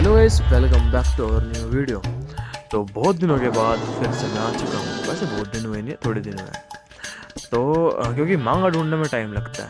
Hello guys, welcome back to our new video. तो बहुत दिनों के बाद फिर से मैं आ चुका हूँ। वैसे बहुत दिन हुए नहीं, थोड़े दिन हुए हैं। तो क्योंकि मांगा ढूंढने में टाइम लगता है,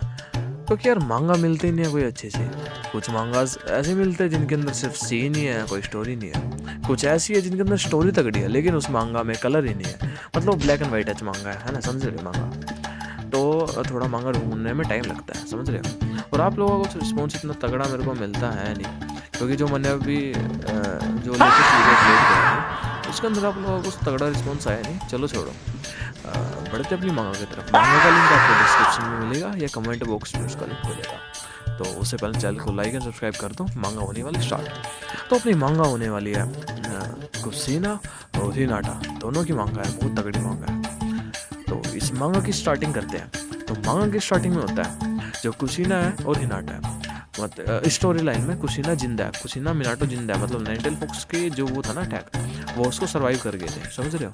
क्योंकि यार मांगा मिलते ही नहीं है कोई अच्छे से। कुछ मांगास ऐसे मिलते हैं जिनके अंदर सिर्फ सीन ही है, कोई स्टोरी नहीं है। कुछ ऐसी है जिनके अंदर स्टोरी तगड़ी है लेकिन उस मांगा में कलर ही नहीं है, मतलब ब्लैक एंड वाइट टच मांगा है ना, समझ रहे हो मांगा। तो थोड़ा मांगा ढूंढने में टाइम लगता है, समझ रहे हो। और आप लोगों को रिस्पॉन्स इतना तगड़ा मेरे को मिलता है नहीं, क्योंकि जो मैंने अभी जो लेटेस्ट वीडियो अपलोड करा है उसके अंदर आप लोगों को तगड़ा रिस्पॉन्स आया नहीं। चलो छोड़ो, बढ़ते अपनी मांगा की तरफ। मांगा का लिंक आपको डिस्क्रिप्शन में मिलेगा या कमेंट बॉक्स में उसका लिंक मिलेगा। तो उससे पहले चैनल को लाइक एंड सब्सक्राइब कर दो। मांगा होने वाली स्टार्ट। तो अपनी मांगा होने वाली है कुसीना और हिनाटा, दोनों की मांगा है, बहुत तगड़ी मांगा है। तो इस मांगा की स्टार्टिंग करते हैं। तो मांगा की स्टार्टिंग में होता है जो कुसीना है और हिनाटा है। मतलब स्टोरी लाइन में कुसीना जिंदा है, कुसीना मिनाटो जिंदा है, मतलब नाइनटेल फॉक्स के जो वो था ना अटैक, वो उसको सर्वाइव कर गए थे, समझ रहे हो।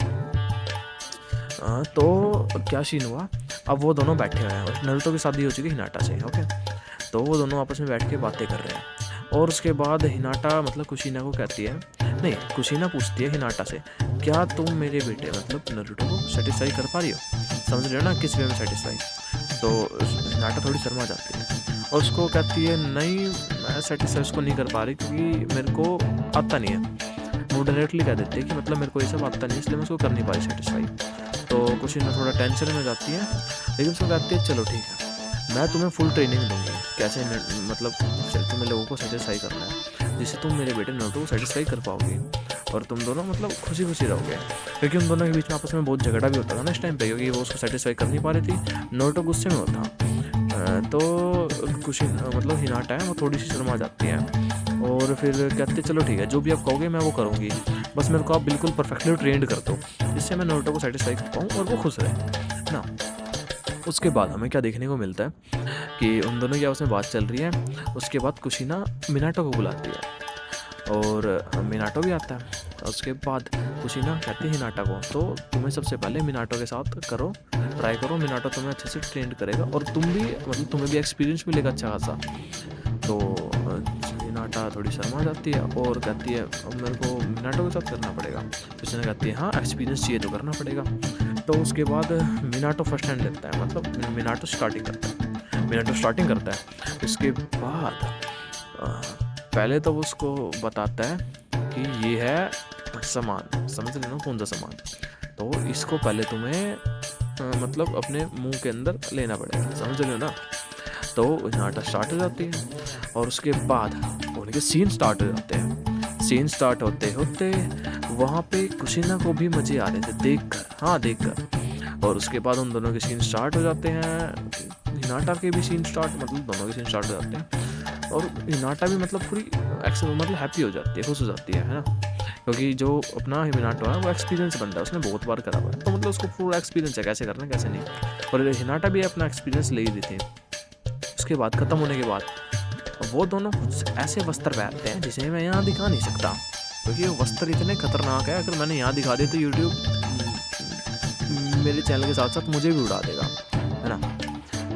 तो क्या सीन हुआ, अब वो दोनों बैठे हुए हैं और नरुतो की शादी हो चुकी है हिनाटा से, ओके। तो वो दोनों आपस में बैठ के बातें कर रहे हैं और उसके बाद हिनाटा मतलब कुसीना को कहती है, नहीं कुसीना पूछती है हिनाटा से, क्या तुम मेरे बेटे मतलब नरुतो को सेटिस्फाई कर पा रही हो, समझ रहे हो ना, किस वे में सेटिस्फाई। तो हिनाटा थोड़ी शर्मा जाती है और उसको कहती है नहीं मैं सेटिस्फाई उसको नहीं कर पा रही क्योंकि मेरे को आता नहीं है। वो डायरेक्टली कह देते हैं कि मतलब मेरे को ये सब आता नहीं इसलिए मैं उसको कर नहीं पा रही सेटिस्फाई। तो कुसीना थोड़ा टेंशन में जाती है लेकिन उसको कहती है चलो ठीक है मैं तुम्हें फुल ट्रेनिंग दूंगी कैसे मतलब तुम्हें लोगों को सेटिस्फाई करना है, जिससे तुम मेरे बेटे नरुतो को सेटिस्फाई कर पाओगे और तुम दोनों मतलब खुशी खुशी रहोगे। क्योंकि उन दोनों के बीच में आपस में बहुत झगड़ा भी होता था ना इस टाइम पे, क्योंकि वो उसको सेटिस्फाई कर नहीं पा रही थी, नरुतो गुस्से में होता। तो कुछ मतलब हिनाटा है वो थोड़ी सी शर्मा जाती है और फिर कहते चलो ठीक है जो भी आप कहोगे मैं वो करूँगी, बस मेरे को आप बिल्कुल परफेक्टली ट्रेंड कर दो जिससे मैं नरुतो को सेटिस्फाई कर पाऊँ और वो खुश रहे ना। उसके बाद हमें क्या देखने को मिलता है कि उन दोनों की आपस में बात चल रही है। उसके बाद कुशीना मिनाटो को बुलाती है और मिनाटो भी आता है। उसके बाद कुशीना कहती है हिनाटा को, तो तुम्हें सबसे पहले मिनाटो के साथ करो, ट्राई करो, मिनाटो तुम्हें अच्छे से ट्रेंड करेगा और तुम भी मतलब तुम्हें भी एक्सपीरियंस मिलेगा अच्छा खासा। तो हिनाटा थोड़ी शर्मा जाती है और कहती है अब मेरे को मिनाटो के साथ करना पड़ेगा। कुशीना कहती है हाँ एक्सपीरियंस चाहिए तो करना पड़ेगा। तो उसके बाद मिनाटो फर्स्ट हैंड लेता है, मतलब मिनाटो स्टार्टिंग करता है। उसके बाद पहले तो वो उसको बताता है कि ये है सामान, समझ रहे हो कौन सा सामान, तो इसको पहले तुम्हें मतलब अपने मुंह के अंदर लेना पड़ेगा, समझ रहे हो ना। तो नाटक स्टार्ट हो जाती है और उसके बाद उनके सीन स्टार्ट हो जाते हैं। सीन स्टार्ट होते होते वहाँ पे कुशीना को भी मज़े आ रहे थे देखकर। और उसके बाद उन दोनों के सीन स्टार्ट हो जाते हैं, हिनाटा के भी सीन स्टार्ट, मतलब दोनों के सीन स्टार्ट हो जाते हैं और हिनाटा भी मतलब पूरी मतलब हैप्पी हो जाती है, खुश हो जाती है ना। क्योंकि जो अपना हिनाटो है वो एक्सपीरियंस बंदा है, उसने बहुत बार करा हुआ है, तो मतलब उसको पूरा एक्सपीरियंस है कैसे करना है कैसे नहीं। और हिनाटा भी अपना एक्सपीरियंस ले ही रही थी। उसके बाद ख़त्म होने के बाद वो दोनों कुछ ऐसे वस्त्र पहनते हैं जिसे मैं यहाँ दिखा नहीं सकता, क्योंकि वो वस्त्र इतने खतरनाक है, अगर मैंने यहाँ दिखा दिए तो यूट्यूब मेरे चैनल के साथ साथ मुझे भी उड़ा देगा, है ना।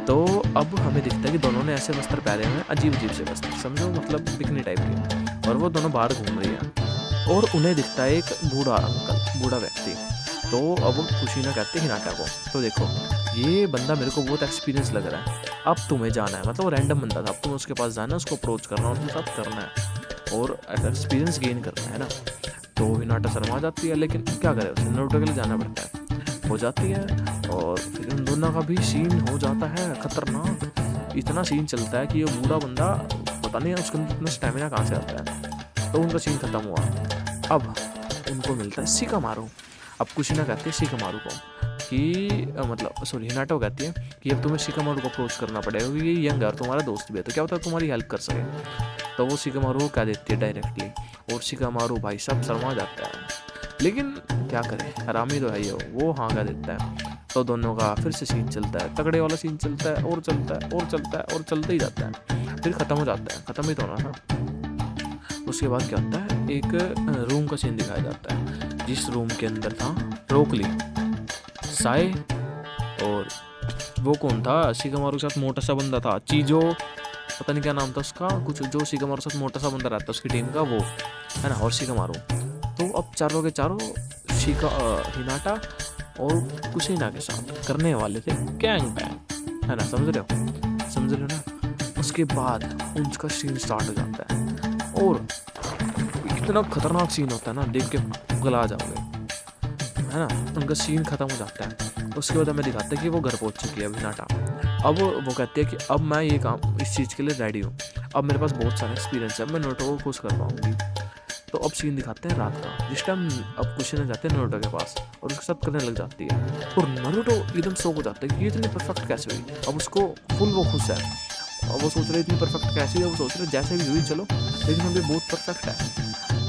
तो अब हमें दिखता है कि दोनों ने ऐसे वस्त्र पहने हुए हैं, अजीब अजीब से वस्त्र, समझो मतलब बिकनी टाइप के, और वो दोनों बाहर घूम रही हैं और उन्हें दिखता है एक बूढ़ा व्यक्ति। तो अब कुशीना कहते हैं हिनाटा को, तो देखो ये बंदा मेरे को बहुत एक्सपीरियंस लग रहा है, अब तुम्हें जाना है, मतलब वो रैंडम बंदा था, अब तुम्हें उसके पास जाना है, उसको अप्रोच करना है, उसके साथ करना है और एक्सपीरियंस गेन करना है ना। तो हिनाटा शर्मा जाती है लेकिन क्या करे, उसे नरुतो के लिए जाना पड़ता है। हो जाती है और फिर उन दोनों का भी सीन हो जाता है खतरनाक। इतना सीन चलता है कि ये बूढ़ा बंदा पता नहीं उसके अंदर इतना स्टेमिना कहाँ से आता है। तो उनका सीन खत्म हुआ। अब उनको मिलता है शिकामारू। अब कुशीना कहती है शिकामारू को कि मतलब सॉरी हिनाटो कहती है कि अब तुम्हें शिकामारू को अप्रोच करना पड़ेगा क्योंकि ये यंग है और तुम्हारा दोस्त भी है, तो क्या होता है तुम्हारी हेल्प कर सके। तो वो शिकामारू को कह देती है डायरेक्टली और शिकामारू भाई साहब शर्मा जाता है, लेकिन क्या करे हरामी तो है ही वो हाँ कह देता है। तो दोनों का फिर से सीन चलता है, तगड़े वाला सीन चलता है और चलता है और चलता है और चलते ही जाता है, फिर ख़त्म हो जाता है, ख़त्म ही तो होना था। उसके बाद क्या होता है, एक रूम का सीन दिखाया जाता है जिस रूम के अंदर था रोकली, साए और वो कौन था शिकामारू के साथ मोटा सा बंदा था चीजो, पता नहीं क्या नाम था उसका, कुछ जो शिकामारू साथ मोटा सा बंदा रहता है उसकी टीम का, वो है ना, और शिकामारू। तो अब चारों के चारों हिनाटा और कुशिना के साथ करने वाले थे गैंग बैंग, है ना, समझ रहे हो ना। उसके बाद उनका सीन स्टार्ट हो जाता है और इतना खतरनाक सीन होता है ना, देख के गला जाओगे, है ना। उनका सीन खत्म हो जाता है। उसके बाद हमें दिखाते हैं कि वो घर पहुंच चुकी है हिनाटा। अब वो कहती है कि अब मैं ये काम इस चीज़ के लिए रेडी हूँ, अब मेरे पास बहुत सारा एक्सपीरियंस है, मैं नारुतो को खुश कर पाऊंगी। तो अब सीन दिखाते हैं रात का, जिस टाइम अब कुशिना जाते हैं नारुतो के पास और उसके साथ करने लग जाती है, और नारुतो एकदम शॉक हो जाता है कि ये इतनी परफेक्ट कैसे हुई। अब उसको फुल वो खुश है, अब वो सोच रहे इतनी परफेक्ट कैसी है, वो सोच रहे जैसे भी हुई चलो, लेकिन अभी बहुत परफेक्ट है।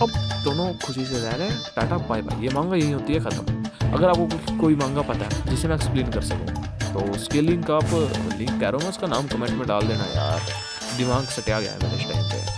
अब दोनों खुशी से रह रहे हैं, टाटा बाय बाय। ये मांगा यही होती है ख़त्म। अगर आपको कोई मांगा पता है जिसे मैं एक्सप्लेन कर सकूँ तो उसके लिंक आप लिंक कह रहा हूँ मैं, उसका नाम कमेंट में डाल देना यार, दिमाग सटिया गया है मेरे इस टाइम पे।